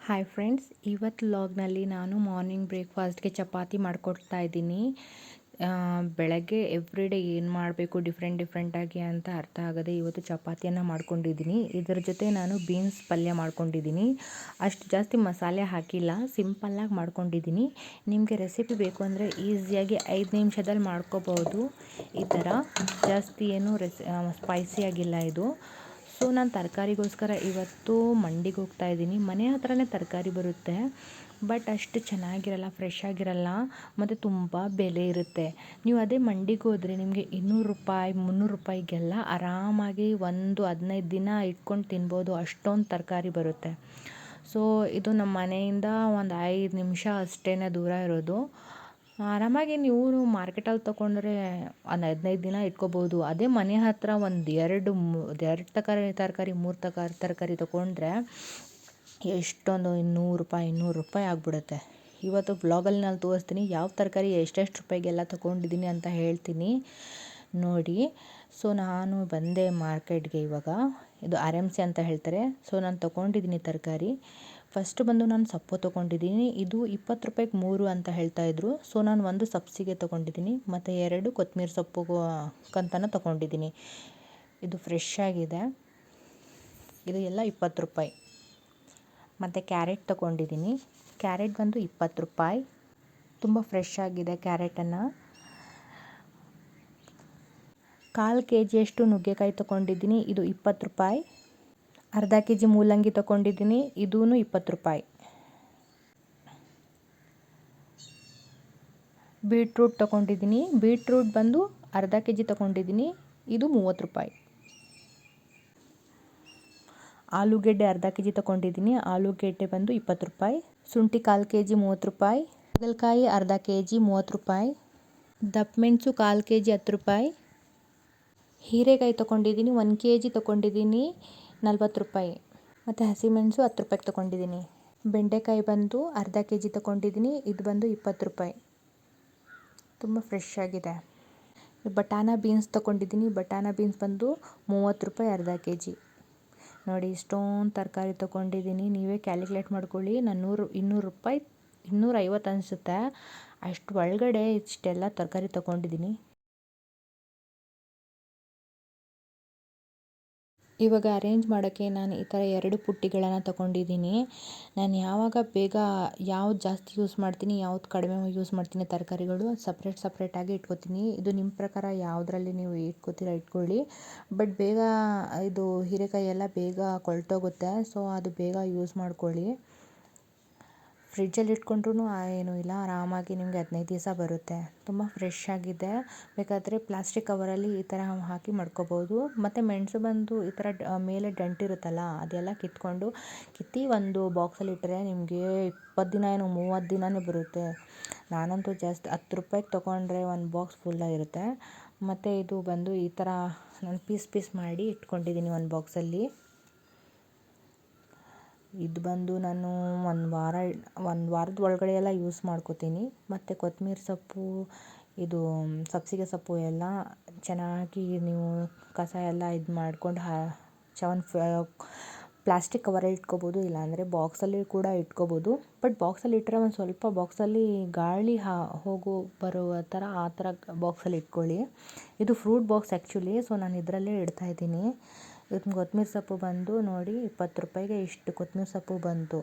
Hi friends, ಇವತ್ತು ವ್ಲಾಗ್ನಲ್ಲಿ ನಾನು morning ಬ್ರೇಕ್ಫಾಸ್ಟ್ಗೆ chapati ಮಾಡಿಕೊಡ್ತಾ ಇದ್ದೀನಿ. ಬೆಳಗ್ಗೆ ಎವ್ರಿಡೇ ಏನು ಮಾಡಬೇಕು ಡಿಫ್ರೆಂಟಾಗಿ ಅಂತ ಅರ್ಥ ಆಗದೆ ಇವತ್ತು ಚಪಾತಿಯನ್ನು ಮಾಡ್ಕೊಂಡಿದ್ದೀನಿ. ಇದರ ಜೊತೆ ನಾನು ಬೀನ್ಸ್ ಪಲ್ಯ ಮಾಡ್ಕೊಂಡಿದ್ದೀನಿ. ಅಷ್ಟು ಜಾಸ್ತಿ ಮಸಾಲೆ ಹಾಕಿಲ್ಲ, ಸಿಂಪಲ್ಲಾಗಿ ಮಾಡ್ಕೊಂಡಿದ್ದೀನಿ. ನಿಮಗೆ ರೆಸಿಪಿ ಬೇಕು ಅಂದರೆ ಈಸಿಯಾಗಿ 5 ನಿಮಿಷದಲ್ಲಿ ಮಾಡ್ಕೋಬೋದು. ಈ ಥರ ಜಾಸ್ತಿ ಏನು ಸ್ಪೈಸಿಯಾಗಿಲ್ಲ ಇದು. ಸೊ ನಾನು ತರಕಾರಿಗೋಸ್ಕರ ಇವತ್ತು ಮಂಡಿಗೆ ಹೋಗ್ತಾ ಇದ್ದೀನಿ. ಮನೆ ಹತ್ರನೇ ತರಕಾರಿ ಬರುತ್ತೆ, ಬಟ್ ಅಷ್ಟು ಚೆನ್ನಾಗಿರಲ್ಲ, ಫ್ರೆಶ್ ಆಗಿರಲ್ಲ ಮತ್ತು ತುಂಬ ಬೆಲೆ ಇರುತ್ತೆ. ನೀವು ಅದೇ ಮಂಡಿಗೆ ಹೋದರೆ ನಿಮಗೆ 200 ರೂಪಾಯಿ 300 ರೂಪಾಯಿಗೆಲ್ಲ ಆರಾಮಾಗಿ 15 ದಿನ ಇಟ್ಕೊಂಡು ತಿನ್ಬೋದು, ಅಷ್ಟೊಂದು ತರಕಾರಿ ಬರುತ್ತೆ. ಸೊ ಇದು ನಮ್ಮ ಮನೆಯಿಂದ ಒಂದು 5 ನಿಮಿಷ ಅಷ್ಟೇ ದೂರ ಇರೋದು. ಆರಾಮಾಗಿ ನೀವು ಮಾರ್ಕೆಟಲ್ಲಿ ತೊಗೊಂಡ್ರೆ ಒಂದು 15 ದಿನ ಇಟ್ಕೋಬೋದು. ಅದೇ ಮನೆ ಹತ್ರ ಒಂದು ಎರಡು ತರಕಾರಿ 3 ತರಕಾರಿ ತೊಗೊಂಡ್ರೆ ಎಷ್ಟೊಂದು 200 ರೂಪಾಯಿ ಆಗಿಬಿಡುತ್ತೆ. ಇವತ್ತು ವ್ಲಾಗಲ್ಲಿ ನಾನು ತೋರಿಸ್ತೀನಿ ಯಾವ ತರಕಾರಿ ಎಷ್ಟೆಷ್ಟು ರೂಪಾಯಿಗೆಲ್ಲ ತೊಗೊಂಡಿದ್ದೀನಿ ಅಂತ ಹೇಳ್ತೀನಿ ನೋಡಿ. ಸೊ ನಾನು ಬಂದೆ ಮಾರ್ಕೆಟ್ಗೆ. ಇವಾಗ ಇದು RMC ಅಂತ ಹೇಳ್ತಾರೆ. ಸೊ ನಾನು ತೊಗೊಂಡಿದ್ದೀನಿ ತರಕಾರಿ. ಫಸ್ಟ್ ಬಂದು ನಾನು ಸೊಪ್ಪು ತೊಗೊಂಡಿದ್ದೀನಿ. ಇದು 20 ರೂಪಾಯಿಗೆ 3 ಅಂತ ಹೇಳ್ತಾಯಿದ್ರು. ಸೊ ನಾನು ಒಂದು ಸಬ್ಸಿಗೆ ತೊಗೊಂಡಿದ್ದೀನಿ ಮತ್ತು 2 ಕೊತ್ತಂಬರಿ ಸೊಪ್ಪು ಕಂತನ ತೊಗೊಂಡಿದ್ದೀನಿ. ಇದು ಫ್ರೆಶ್ ಆಗಿದೆ. ಇದು ಎಲ್ಲ 20 ರೂಪಾಯಿ. ಮತ್ತು ಕ್ಯಾರೆಟ್ ತೊಗೊಂಡಿದ್ದೀನಿ. ಕ್ಯಾರೆಟ್ ಬಂದು 20 ರೂಪಾಯಿ. ತುಂಬ ಫ್ರೆಶ್ ಆಗಿದೆ ಕ್ಯಾರೆಟನ್ನು. 1/4 kg ನುಗ್ಗೆಕಾಯಿ ತೊಗೊಂಡಿದ್ದೀನಿ. ಇದು 20 ರೂಪಾಯಿ. ಅರ್ಧ kg ಮೂಲಂಗಿ ತೊಗೊಂಡಿದ್ದೀನಿ. ಇದೂ 20 ರೂಪಾಯಿ. ಬೀಟ್ರೂಟ್ ತೊಗೊಂಡಿದ್ದೀನಿ. ಬೀಟ್ರೂಟ್ ಬಂದು ಅರ್ಧ kg ತೊಗೊಂಡಿದ್ದೀನಿ. ಇದು 30 ರೂಪಾಯಿ. ಆಲೂಗೆಡ್ಡೆ ಅರ್ಧ kg ತೊಗೊಂಡಿದ್ದೀನಿ. ಆಲೂಗೆಡ್ಡೆ ಬಂದು 20 ರೂಪಾಯಿ. ಶುಂಠಿ 1/4 kg 30 ರೂಪಾಯಿ. ಹಾಗಲಕಾಯಿ ಅರ್ಧ kg 30 ರೂಪಾಯಿ. ದಪ್ಪ ಮೆಣಸು 1/4 kg 10 ರೂಪಾಯಿ. ಹೀರೆಕಾಯಿ ತೊಗೊಂಡಿದ್ದೀನಿ. 1 kg ತೊಗೊಂಡಿದ್ದೀನಿ 40 ರೂಪಾಯಿ. ಮತ್ತು ಹಸಿಮೆಣಸು 10 ರೂಪಾಯಿಗೆ ತೊಗೊಂಡಿದ್ದೀನಿ. ಬೆಂಡೆಕಾಯಿ ಬಂದು ಅರ್ಧ kg ತೊಗೊಂಡಿದ್ದೀನಿ. ಇದು ಬಂದು 20 ರೂಪಾಯಿ. ತುಂಬ ಫ್ರೆಶ್ ಆಗಿದೆ. ಬಟಾಣ ಬೀನ್ಸ್ ತೊಗೊಂಡಿದ್ದೀನಿ. ಬಟಾಣ ಬೀನ್ಸ್ ಬಂದು 30 ರೂಪಾಯಿ ಅರ್ಧ kg. ನೋಡಿ, ಇಷ್ಟೊಂದು ತರಕಾರಿ ತೊಗೊಂಡಿದ್ದೀನಿ. ನೀವೇ ಕ್ಯಾಲ್ಕುಲೇಟ್ ಮಾಡ್ಕೊಳ್ಳಿ. ನಾನು 200 ರೂಪಾಯಿ 250 ಅನಿಸುತ್ತೆ, ಅಷ್ಟು ಒಳಗಡೆ ಇಷ್ಟೆಲ್ಲ ತರಕಾರಿ ತೊಗೊಂಡಿದ್ದೀನಿ. ಇವಾಗ ಅರೇಂಜ್ ಮಾಡೋಕ್ಕೆ ನಾನು ಈ ಥರ 2 ಪುಟ್ಟಿಗಳನ್ನು ತೊಗೊಂಡಿದ್ದೀನಿ. ನಾನು ಯಾವಾಗ ಬೇಗ ಯಾವ್ದು ಜಾಸ್ತಿ ಯೂಸ್ ಮಾಡ್ತೀನಿ, ಯಾವ್ದು ಕಡಿಮೆ ಯೂಸ್ ಮಾಡ್ತೀನಿ ತರಕಾರಿಗಳು ಸಪ್ರೇಟಾಗಿ ಇಟ್ಕೋತೀನಿ. ಇದು ನಿಮ್ಮ ಪ್ರಕಾರ ಯಾವುದರಲ್ಲಿ ನೀವು ಇಟ್ಕೊಳ್ಳಿ. ಬಟ್ ಬೇಗ ಇದು ಹೀರೆಕಾಯಿ ಎಲ್ಲ ಬೇಗ ಕೊಳ್ತೋಗುತ್ತೆ. ಸೊ ಅದು ಬೇಗ ಯೂಸ್ ಮಾಡ್ಕೊಳ್ಳಿ. ಫ್ರಿಜ್ಜಲ್ಲಿ ಇಟ್ಕೊಂಡ್ರೂ ಏನೂ ಇಲ್ಲ, ಆರಾಮಾಗಿ ನಿಮಗೆ 15 ದಿವಸ ಬರುತ್ತೆ. ತುಂಬ ಫ್ರೆಶ್ ಆಗಿದೆ. ಬೇಕಾದರೆ ಪ್ಲಾಸ್ಟಿಕ್ ಕವರಲ್ಲಿ ಈ ಥರ ಹಾಕಿ ಮಾಡ್ಕೋಬೋದು. ಮತ್ತು ಮೆಣಸು ಬಂದು ಈ ಥರ ಮೇಲೆ ದಂಟಿರುತ್ತಲ್ಲ, ಅದೆಲ್ಲ ಕಿತ್ತಿ ಒಂದು ಬಾಕ್ಸಲ್ಲಿ ಇಟ್ಟರೆ ನಿಮಗೆ 20 ದಿನ 30 ದಿನವೇ ಬರುತ್ತೆ. ನಾನಂತೂ ಜಾಸ್ತಿ 10 ರೂಪಾಯಿಗೆ ತೊಗೊಂಡ್ರೆ ಒಂದು ಬಾಕ್ಸ್ ಫುಲ್ಲಾಗಿರುತ್ತೆ. ಮತ್ತು ಇದು ಬಂದು ಈ ಥರ ನಾನು ಪೀಸ್ ಮಾಡಿ ಇಟ್ಕೊಂಡಿದ್ದೀನಿ ಒಂದು ಬಾಕ್ಸಲ್ಲಿ. ಇದು ಬಂದು ನಾನು ಒಂದು ವಾರದ ಒಳಗಡೆ ಎಲ್ಲ ಯೂಸ್ ಮಾಡ್ಕೋತೀನಿ. ಮತ್ತು ಕೊತ್ತಂಬರಿ ಸೊಪ್ಪು, ಇದು ಸಬ್ಸಿಗೆ ಸೊಪ್ಪು ಎಲ್ಲ ಚೆನ್ನಾಗಿ ನೀವು ಕಸ ಎಲ್ಲ ಇದು ಮಾಡ್ಕೊಂಡು ಪ್ಲಾಸ್ಟಿಕ್ ಕವರಲ್ಲಿ ಇಟ್ಕೋಬೋದು, ಇಲ್ಲಾಂದರೆ ಬಾಕ್ಸಲ್ಲಿ ಕೂಡ ಇಟ್ಕೋಬೋದು. ಬಟ್ ಬಾಕ್ಸಲ್ಲಿ ಇಟ್ಟರೆ ಒಂದು ಸ್ವಲ್ಪ ಬಾಕ್ಸಲ್ಲಿ ಗಾಳಿ ಬರುವ ಥರ ಆ ಥರ ಬಾಕ್ಸಲ್ಲಿ ಇಟ್ಕೊಳ್ಳಿ. ಇದು ಫ್ರೂಟ್ ಬಾಕ್ಸ್ ಆ್ಯಕ್ಚುಲಿ. ಸೊ ನಾನು ಇದರಲ್ಲೇ ಇಡ್ತಾಯಿದ್ದೀನಿ. ಇದು ಕೊತ್ತಂಬರಿ ಸೊಪ್ಪು ಬಂದು ನೋಡಿ 20 ರೂಪಾಯಿಗೆ ಇಷ್ಟು ಕೊತ್ತಂಬರಿ ಸೊಪ್ಪು ಬಂತು.